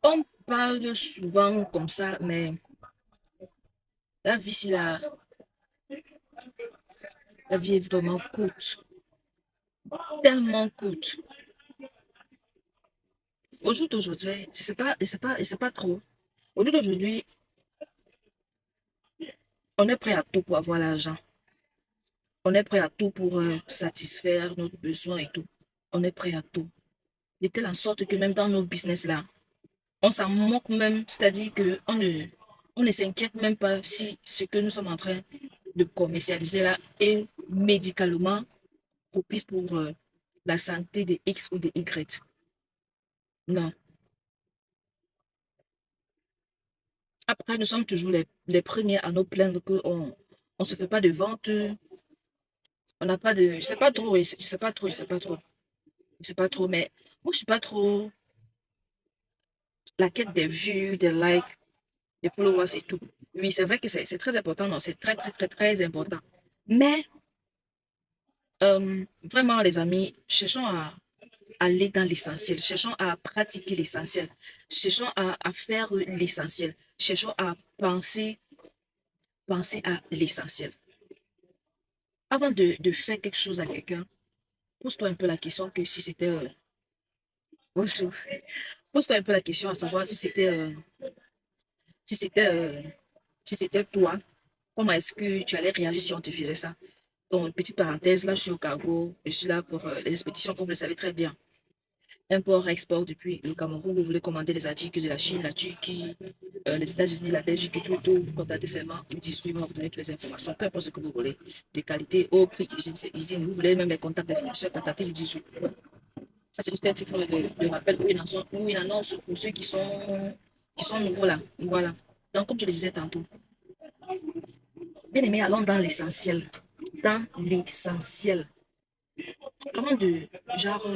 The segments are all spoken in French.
On parle souvent comme ça, mais la vie, c'est la vie est vraiment courte, tellement courte. Au jour d'aujourd'hui, je sais pas trop. Au jour d'aujourd'hui, on est prêt à tout pour avoir l'argent. On est prêt à tout pour satisfaire nos besoins et tout. On est prêt à tout. De telle en sorte que même dans nos business là, on s'en moque même, c'est-à-dire que on ne s'inquiète même pas si ce que nous sommes en train de commercialiser là est médicalement propice pour la santé de X ou de Y. Non. Après, nous sommes toujours les premiers à nous plaindre qu'on on se fait pas de vente, on n'a pas de... Je sais pas trop, je sais pas trop, je sais pas trop, je sais pas trop, mais moi, je suis pas trop la quête des vues, des likes, des followers et tout. Oui, c'est vrai que c'est très important, non, c'est très, très, très, très important. Mais, vraiment, les amis, cherchons à aller dans l'essentiel, cherchons à pratiquer l'essentiel, cherchons à faire l'essentiel, cherchons à penser à l'essentiel. Avant de faire quelque chose à quelqu'un, pose-toi un peu la question que si c'était... bonjour. Pose-toi un peu la question à savoir si c'était, euh, si c'était toi, comment est-ce que tu allais réagir si on te faisait ça? Donc, une petite parenthèse, là, je suis au cargo, je suis là pour les expéditions, comme vous le savez très bien. Import-export depuis le Cameroun, vous voulez commander les articles de la Chine, la Turquie, les États-Unis, la Belgique et tout, vous contactez seulement, vous dites, oui, on va vous donner toutes les informations, peu importe ce que vous voulez, de qualité, au prix, usine, c'est usine, vous voulez même les contacts des fournisseurs, contactez le 18. Ça, c'est juste un titre de rappel ou une annonce pour ceux qui sont nouveaux là. Voilà. Donc, comme je le disais tantôt, bien aimé, allons dans l'essentiel. Dans l'essentiel. Avant de, genre,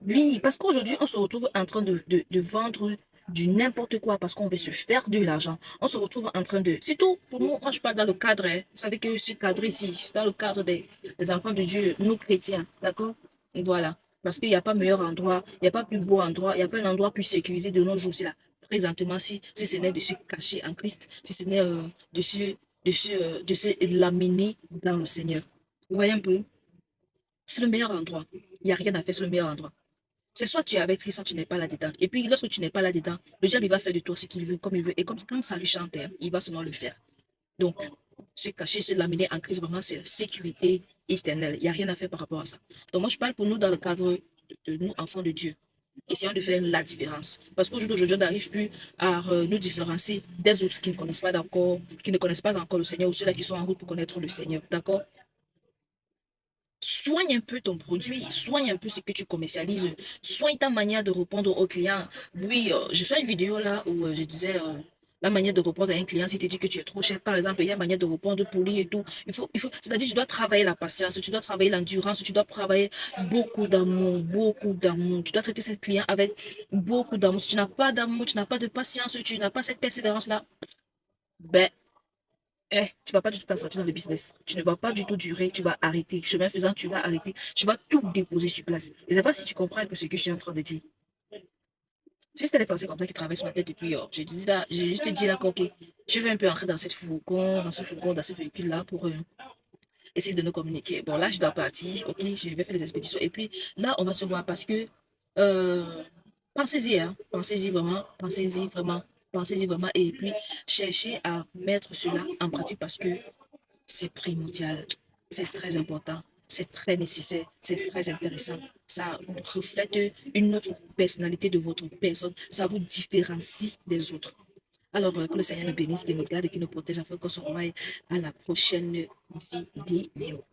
oui, parce qu'aujourd'hui, on se retrouve en train de vendre du n'importe quoi parce qu'on veut se faire de l'argent. On se retrouve en train de... Surtout, pour moi, je parle dans le cadre, hein. Vous savez que je suis cadre ici, c'est dans le cadre des enfants de Dieu, nous chrétiens, d'accord? Voilà. Parce qu'il n'y a pas meilleur endroit, il n'y a pas plus beau endroit, il n'y a pas un endroit plus sécurisé de nos jours. C'est là, présentement, si ce n'est de se cacher en Christ, si ce n'est de se laminer dans le Seigneur. Vous voyez un peu? C'est le meilleur endroit. Il n'y a rien à faire, c'est le meilleur endroit. C'est soit tu es avec Christ, soit tu n'es pas là-dedans. Et puis, lorsque tu n'es pas là-dedans, le diable, il va faire de toi ce qu'il veut, comme il veut. Et comme quand ça lui chante, hein, il va seulement le faire. Donc, se cacher, se laminer en Christ, vraiment, c'est la sécurité éternelle. Il n'y a rien à faire par rapport à ça. Donc, moi, je parle pour nous dans le cadre de nous, enfants de Dieu. Essayons de faire la différence. Parce qu'aujourd'hui, on n'arrive plus à nous différencier des autres qui ne connaissent pas d'accord, qui ne connaissent pas encore le Seigneur ou ceux-là qui sont en route pour connaître le Seigneur. D'accord? Soigne un peu ton produit, soigne un peu ce que tu commercialises, soigne ta manière de répondre aux clients. Oui, j'ai fait une vidéo là où je disais la manière de répondre à un client si tu dis que tu es trop cher, par exemple, il y a une manière de répondre pour lui et tout. C'est-à-dire tu dois travailler la patience, tu dois travailler l'endurance, tu dois travailler beaucoup d'amour, beaucoup d'amour. Tu dois traiter ces clients avec beaucoup d'amour. Si tu n'as pas d'amour, tu n'as pas de patience, tu n'as pas cette persévérance-là, ben, tu vas pas du tout t'en sortir dans le business. Tu ne vas pas du tout durer, tu vas arrêter. Chemin faisant, tu vas arrêter. Tu vas tout déposer sur place. Je ne sais pas si tu comprends un peu ce que je suis en train de dire. Si c'était des pensées comme ça qui traversent ma tête depuis, j'ai juste dit là, ok, je vais un peu entrer dans cette fourgon, dans ce véhicule-là pour essayer de nous communiquer. Bon, là, je dois partir, ok, je vais faire des expéditions. Et puis, là, on va se voir parce que, euh, pensez-y, hein, pensez-y vraiment. Et puis, cherchez à mettre cela en pratique parce que c'est primordial, c'est très important, c'est très nécessaire, c'est très intéressant. Ça reflète une autre personnalité de votre personne, ça vous différencie des autres. Alors, que le Seigneur nous bénisse, qu'il nous garde et qu'il nous protège afin qu'on se voie à la prochaine vidéo.